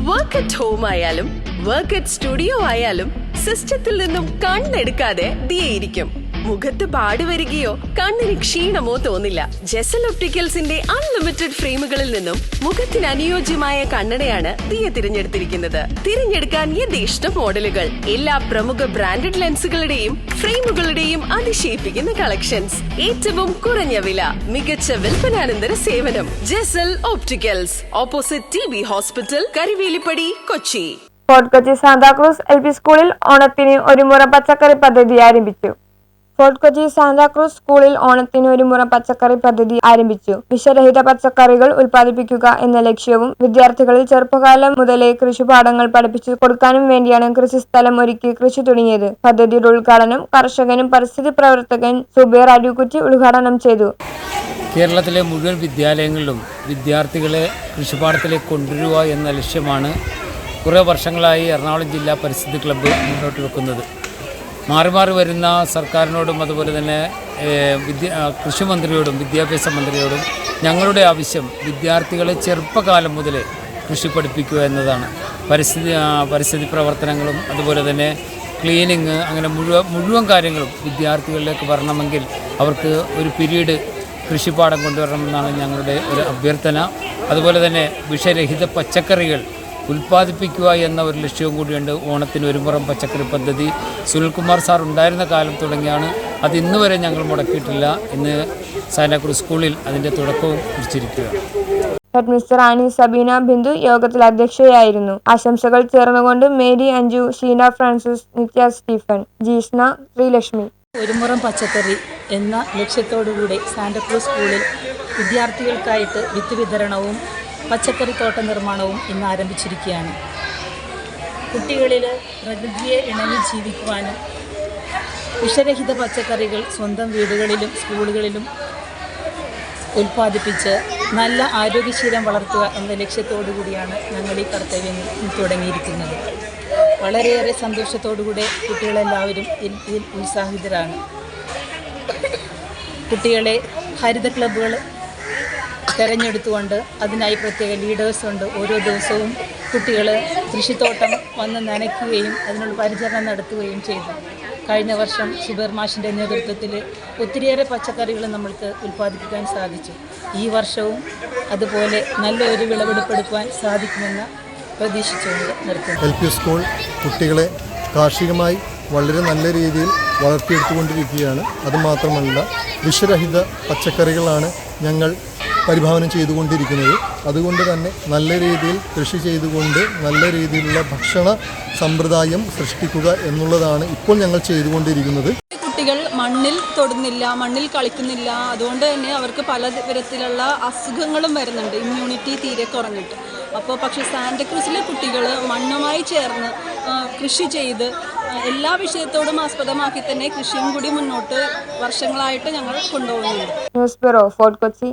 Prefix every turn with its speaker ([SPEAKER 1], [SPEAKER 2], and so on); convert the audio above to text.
[SPEAKER 1] Work at home ആയാലും work at studio ആയാലും സിസ്റ്റത്തിൽ നിന്നും കണ്ണെടുക്കാതെ ദിയയിരിക്കും. മുഖത്ത് പാട് വരികയോ കണ്ണിന് ക്ഷീണമോ തോന്നില്ല. ജെസൽ ഒപ്റ്റിക്കൽസിന്റെ അൺലിമിറ്റഡ് ഫ്രെയിമുകളിൽ നിന്നും മുഖത്തിന് അനുയോജ്യമായ കണ്ണടയാണ് ദിയ തിരഞ്ഞെടുത്തിരിക്കുന്നത്. തിരഞ്ഞെടുക്കാൻ യഥേഷ്ട മോഡലുകൾ, എല്ലാ പ്രമുഖ ബ്രാൻഡഡ് ലെൻസുകളുടെയും ഫ്രെയിമുകളുടെയും അതിശയിപ്പിക്കുന്ന കളക്ഷൻസ്, ഏറ്റവും കുറഞ്ഞ വില, മികച്ച വിൽപ്പനാനന്തര സേവനം. Jesal opticals, opposite TB hospital, Karivelippady, Kochi.
[SPEAKER 2] Fort Kochi Santa Cruz LP സ്കൂളിൽ ഓണത്തിന് ഒരു മുറ പച്ചക്കറി പദ്ധതി ആരംഭിച്ചു. ഫോർട്ട് കൊച്ചി സാന്താക്രൂസ് സ്കൂളിൽ ഓണത്തിന് ഒരു മുറ പച്ചക്കറി പദ്ധതി ആരംഭിച്ചു. വിഷരഹിത പച്ചക്കറികൾ ഉൽപ്പാദിപ്പിക്കുക എന്ന ലക്ഷ്യവും വിദ്യാർത്ഥികളിൽ ചെറുപ്പകാലം മുതലേ കൃഷിപാഠങ്ങൾ പഠിപ്പിച്ചു കൊടുക്കാനും വേണ്ടിയാണ് കൃഷിസ്ഥലം ഒരുക്കി കൃഷി തുടങ്ങിയത്. പദ്ധതിയുടെ ഉദ്ഘാടനം കർഷകനും പരിസ്ഥിതി പ്രവർത്തകൻ സുബൈർ അരുക്കുറ്റി ഉദ്ഘാടനം ചെയ്തു.
[SPEAKER 3] കേരളത്തിലെ മുഴുവൻ വിദ്യാലയങ്ങളിലും വിദ്യാർത്ഥികളെ കൃഷിപാഠത്തിലേക്ക് കൊണ്ടുവരിക എന്ന ലക്ഷ്യമാണ് കുറേ വർഷങ്ങളായി എറണാകുളം ജില്ലാ പരിസ്ഥിതി ക്ലബ്ബ് മുന്നോട്ട് വെക്കുന്നത്. മാറി മാറി വരുന്ന സർക്കാരിനോടും അതുപോലെ തന്നെ കൃഷിമന്ത്രിയോടും വിദ്യാഭ്യാസ മന്ത്രിയോടും ഞങ്ങളുടെ ആവശ്യം വിദ്യാർത്ഥികളെ ചെറുപ്പകാലം മുതലേ കൃഷി പഠിപ്പിക്കുക എന്നതാണ്. പരിസ്ഥിതി പ്രവർത്തനങ്ങളും അതുപോലെ തന്നെ ക്ലീനിങ്, അങ്ങനെ മുഴുവൻ കാര്യങ്ങളും വിദ്യാർത്ഥികളിലേക്ക് വരണമെങ്കിൽ അവർക്ക് ഒരു പീരീഡ് കൃഷിപ്പാഠം കൊണ്ടുവരണമെന്നാണ് ഞങ്ങളുടെ ഒരു അഭ്യർത്ഥന. അതുപോലെ തന്നെ വിഷരഹിത പച്ചക്കറികൾ ഉൽപ്പാദിപ്പിക്കുക എന്ന ഒരു ലക്ഷ്യവും കൂടിയുണ്ട്. ഓണത്തിന് ഒരു മുറം പച്ചക്കറി പദ്ധതി സുനിൽകുമാർ സാർ ഉണ്ടായിരുന്ന കാലം തുടങ്ങിയാണ്. അത് ഇന്ന് വരെ ഞങ്ങൾ മുടക്കിയിട്ടില്ല. ഇന്ന് സാന്താക്രൂസ് സ്കൂളിൽ അതിൻ്റെ തുടക്കവും കുറിച്ചിരിക്കുകയാണ്.
[SPEAKER 2] ഹെഡ്മിസ്റ്റർ ആനി സബീന ബിന്ദു യോഗത്തിൽ അധ്യക്ഷയായിരുന്നു. ആശംസകൾ ചേർന്നുകൊണ്ട് മേരി അഞ്ജു, ഷീന ഫ്രാൻസിസ്, നിത്യ സ്റ്റീഫൻ, ജീഷ്ണ, ശ്രീലക്ഷ്മി.
[SPEAKER 4] ഒരു മുറം പച്ചക്കറി എന്ന ലക്ഷ്യത്തോടുകൂടി സാന്താക്രൂസ് സ്കൂളിൽ വിദ്യാർത്ഥികൾക്കായിട്ട് വിത്ത് വിതരണവും പച്ചക്കറി തോട്ട നിർമ്മാണവും ഇന്ന് ആരംഭിച്ചിരിക്കുകയാണ്. കുട്ടികളിൽ പ്രകൃതിയെ ഇണങ്ങി ജീവിക്കുവാനും വിഷരഹിത പച്ചക്കറികൾ സ്വന്തം വീടുകളിലും സ്കൂളുകളിലും ഉൽപ്പാദിപ്പിച്ച് നല്ല ആരോഗ്യശീലം വളർത്തുക എന്ന ലക്ഷ്യത്തോടു കൂടിയാണ് ഞങ്ങൾ ഈ കർത്തവ്യം തുടങ്ങിയിരിക്കുന്നത്. വളരെയേറെ സന്തോഷത്തോടുകൂടി കുട്ടികളെല്ലാവരും ഇതിൽ ഉത്സാഹിതരാണ്. കുട്ടികളെ ഹരിത ക്ലബ്ബുകൾ തിരഞ്ഞെടുത്തുകൊണ്ട് അതിനായി പ്രത്യേക ലീഡേഴ്സുണ്ട്. ഓരോ ദിവസവും കുട്ടികൾ കൃഷിത്തോട്ടം വന്ന് നനയ്ക്കുകയും അതിനുള്ള പരിചരണം നടത്തുകയും ചെയ്തു. കഴിഞ്ഞ വർഷം സുബൈർ മാഷിൻ്റെ നേതൃത്വത്തിൽ ഒത്തിരിയേറെ പച്ചക്കറികൾ നമ്മൾക്ക് ഉൽപ്പാദിപ്പിക്കാൻ സാധിച്ചു. ഈ വർഷവും അതുപോലെ നല്ലൊരു വിളവെടുപ്പെടുക്കുവാൻ സാധിക്കുമെന്ന് പ്രതീക്ഷിച്ചുകൊണ്ട് നിർത്തുന്നു.
[SPEAKER 5] LP സ്കൂൾ കുട്ടികളെ കാർഷികമായി വളരെ നല്ല രീതിയിൽ വളർത്തിയെടുത്തുകൊണ്ടിരിക്കുകയാണ്. അതുമാത്രമല്ല, വിഷരഹിത പച്ചക്കറികളാണ് ഞങ്ങൾ പരിഭാവനം ചെയ്തുകൊണ്ടിരിക്കുന്നത്. അതുകൊണ്ട് തന്നെ നല്ല രീതിയിൽ കൃഷി ചെയ്തുകൊണ്ട് നല്ല രീതിയിലുള്ള ഭക്ഷണ സമ്പ്രദായം സൃഷ്ടിക്കുക എന്നുള്ളതാണ് ഇപ്പോൾ ഞങ്ങൾ ചെയ്തുകൊണ്ടിരിക്കുന്നത്.
[SPEAKER 6] കുട്ടികൾ മണ്ണിൽ തൊടുന്നില്ല, മണ്ണിൽ കളിക്കുന്നില്ല. അതുകൊണ്ട് തന്നെ അവർക്ക് പല തരത്തിലുള്ള അസുഖങ്ങളും വരുന്നുണ്ട്, ഇമ്മ്യൂണിറ്റി തീരെ കുറഞ്ഞിട്ട്. പക്ഷേ സാന്താക്രൂസിലെ കുട്ടികൾ മണ്ണുമായി ചേർന്ന് കൃഷി ചെയ്ത് എല്ലാ വിഷയത്തോടും ആസ്പദമാക്കി തന്നെ കൃഷിയും കൂടി മുന്നോട്ട് വർഷങ്ങളായിട്ട് ഞങ്ങൾ കൊണ്ടുപോകുന്നുണ്ട്.
[SPEAKER 2] News bureau, fort Kochi.